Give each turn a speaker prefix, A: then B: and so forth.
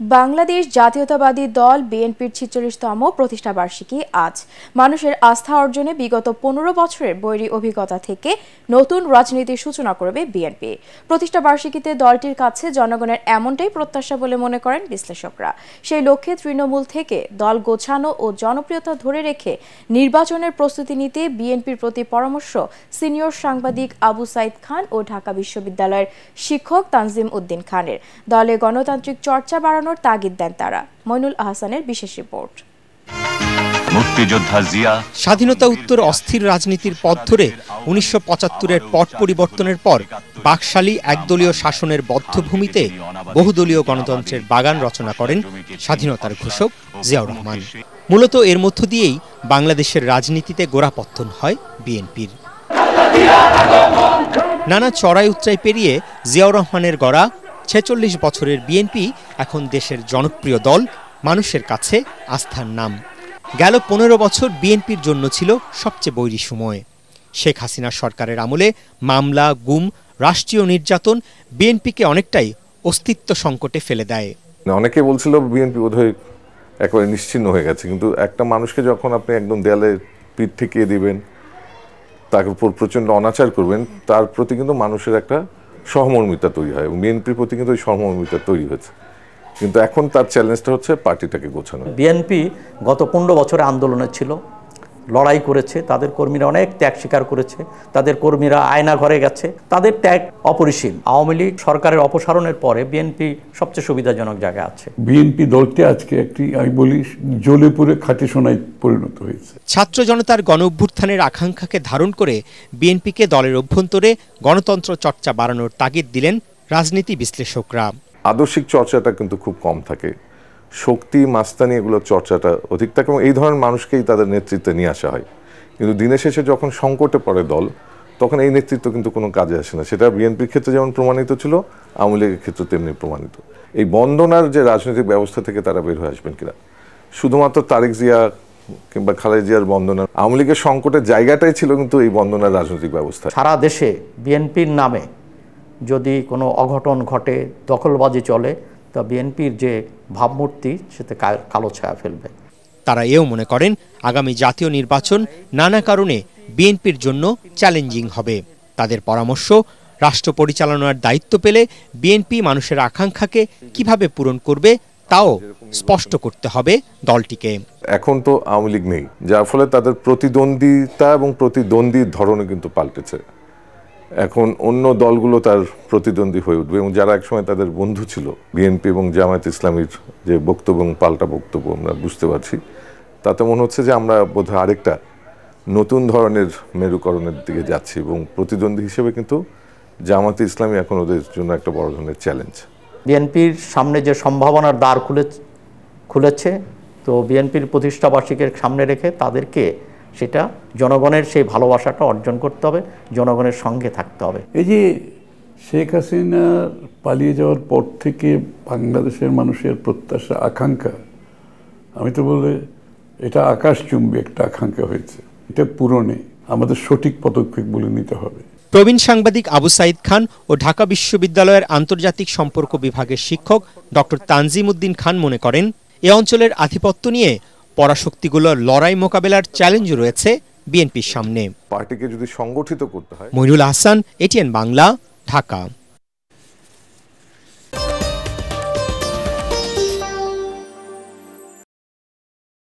A: বাংলাদেশ জাতীয়তাবাদী দল বিএনপির ৪৬তম প্রতিষ্ঠাবার্ষিকী আজ। মানুষের আস্থা অর্জনে বিগত ১৫ বছরের বৈরী অভিজ্ঞতা থেকে নতুন রাজনীতির সূচনা করবে বিএনপি। প্রতিষ্ঠাবার্ষিকীতে দলটির কাছে জনগণের এমনটাই প্রত্যাশা বলে মনে করেন বিশ্লেষকরা। সেই লক্ষ্যে তৃণমূল থেকে দল গোছানো ও জনপ্রিয়তা ধরে রেখে নির্বাচনের প্রস্তুতি নিতে বিএনপির প্রতি পরামর্শ সিনিয়র সাংবাদিক আবু সাইদ খান ও ঢাকা বিশ্ববিদ্যালয়ের শিক্ষক তানজিম উদ্দিন খানের। দলে গণতান্ত্রিক চর্চা বাড়ানোর তাগিদ দেন তারা। মইনুল আহসানের বিশেষ রিপোর্ট।
B: মুক্তিযোদ্ধা জিয়া
C: স্বাধীনতা উত্তর অস্থির রাজনীতির পথ ধরে ১৯৭৫-এর পট পরিবর্তনের পর বাকশালী একদলীয় শাসনের বদ্ধভূমিতে বহুদলীয় গণতন্ত্রের বাগান রচনা করেন স্বাধীনতার ঘোষক জিয়াউর রহমান। মূলত এর মধ্য দিয়েই বাংলাদেশের রাজনীতিতে গোড়াপত্তন হয় বিএনপির। নানা চড়াই উচ্চাই পেরিয়ে জিয়াউর রহমানের গড়া ৪৬ বছরের বিএনপি এখন দেশের জনপ্রিয় দল, মানুষের কাছে আস্থার নাম। গেল ১৫ বছর বিএনপির জন্য ছিল সবচেয়ে বৈরী সময়। শেখ হাসিনা সরকারের আমলে মামলা, গুম, রাষ্ট্রীয় নির্যাতন বিএনপিকে অনেকটাই অস্তিত্ব সংকটে ফেলে দেয়।
D: অনেকে বলছিল বিএনপি বোধহয় একেবারে নিশ্চিহ্ন হয়ে গেছে, কিন্তু একটা মানুষকে যখন আপনি একদম দেয়ালে পিঠ ঠেকিয়ে দিবেন, তার উপর প্রচণ্ড অনাচার করবেন, তার প্রতি কিন্তু মানুষের একটা সহমর্মিতা তৈরি হয় এবং বিএনপির প্রতি কিন্তু ওই সহমর্মিতা তৈরি হয়েছে। কিন্তু এখন তার চ্যালেঞ্জটা হচ্ছে পার্টিটাকে গোছানো।
E: বিএনপি গত ১৫ বছরে আন্দোলনে ছিল, লড়াই করেছে, তাদের কর্মীরা অনেক ত্যাগ স্বীকার করেছে, তাদের কর্মীরা আয়না ঘরে গেছে, তাদের ত্যাগ অপরিসীম। আওয়ামী লীগ সরকারের অপসারণের পরে বিএনপি সবচেয়ে সুবিধাজনক জায়গায় আছে।
F: বিএনপি দলটি আজকে একটি, আমি বলি, জ্বলে পুড়ে খাঁটি সোনায় পরিণত হয়েছে।
C: ছাত্র জনতার গণ অভ্যুত্থানের আকাঙ্ক্ষাকে ধারণ করে বিএনপিকে দলের অভ্যন্তরে গণতন্ত্র চর্চা বাড়ানোর তাগিদ দিলেন রাজনীতি বিশ্লেষকরা।
D: আদর্শিক চর্চাটা কিন্তু খুব কম থাকে, শক্তি, মাস্তানি এগুলোর চর্চাটা অধিক থাকে এবং এই ধরনের মানুষকেই তাদের নেতৃত্বে নিয়ে আসা হয়। কিন্তু দিনের শেষে যখন সংকটে পড়ে দল, তখন এই নেতৃত্ব কিন্তু কোনো কাজে আসে না। সেটা বিএনপির ক্ষেত্রে যেমন প্রমাণিত ছিল, আওয়ামী লীগের ক্ষেত্রে তেমনি প্রমাণিত। এই বন্দনার যে রাজনৈতিক ব্যবস্থা থেকে তারা বের হয়ে আসবেন কিনা, শুধুমাত্র তারেক জিয়া কিংবা খালেদা জিয়ার বন্দনা, আওয়ামী লীগের সংকটের জায়গাটাই ছিল কিন্তু এই বন্দনার রাজনৈতিক ব্যবস্থা।
E: সারা দেশে বিএনপির নামে যদি কোনো অঘটন ঘটে, দখলবাজি চলে, তা বিএনপির যে ভাবমূর্তি সেটা কালো ছায়া ফেলবে।
C: তারা এও মনে করেন আগামী জাতীয় নির্বাচন নানা কারণে বিএনপির জন্য চ্যালেঞ্জিং হবে। তাদের পরামর্শ, রাষ্ট্র পরিচালনার দায়িত্ব পেলে বিএনপি মানুষের আকাঙ্ক্ষাকে কিভাবে পূরণ করবে তাও স্পষ্ট করতে হবে দলটিকে।
D: এখন তো আওয়ামী লীগ নেই, যার ফলে তাদের প্রতিদ্বন্দ্বিতা এবং প্রতিদ্বন্দ্বীর ধরনও কিন্তু পাল্টেছে। এখন অন্য দলগুলো তার প্রতিদ্বন্দ্বী হয়ে উঠবে এবং যারা একসময় তাদের বন্ধু ছিল, বিএনপি এবং জামায়াত ইসলামীর যে বক্তব্য এবং পাল্টা বক্তব্য আমরা বুঝতে পারছি, তাতে মনে হচ্ছে যে আমরা বোধহয় আরেকটা নতুন ধরনের মেরুকরণের দিকে যাচ্ছি এবং প্রতিদ্বন্দ্বী হিসেবে কিন্তু জামায়াত ইসলামী এখন ওদের জন্য একটা বড় ধরনের চ্যালেঞ্জ।
E: বিএনপির সামনে যে সম্ভাবনার দ্বার খুলেছে, তো বিএনপির প্রতিষ্ঠাবার্ষিকীর সামনে রেখে তাদেরকে সেটা জনগণের সেই ভালোবাসাটা অর্জন করতে হবে, জনগণের সঙ্গে থাকতে হবে।
F: এই যে শেখ হাসিনা পালিয়ে যাওয়ার পর থেকে বাংলাদেশের মানুষের প্রত্যাশা, আকাঙ্ক্ষা, আমি তো বলে এটা আকাশচুম্বী একটা আকাঙ্ক্ষা হয়েছে। এটা পূরণে আমাদের সঠিক পদক্ষেপ বলে নিতে হবে।
C: প্রবীণ সাংবাদিক আবু সাইদ খান ও ঢাকা বিশ্ববিদ্যালয়ের আন্তর্জাতিক সম্পর্ক বিভাগের শিক্ষক ডক্টর তানজিম উদ্দিন খান মনে করেন এ অঞ্চলের আধিপত্য নিয়ে পরাশক্তিগুলোর লড়াই মোকাবেলার চ্যালেঞ্জ রয়েছে বিএনপির সামনে।
D: পার্টিকে যদি সংগঠিত করতে হয়।
C: মইনুল আহসান, এটিএন বাংলা, ঢাকা।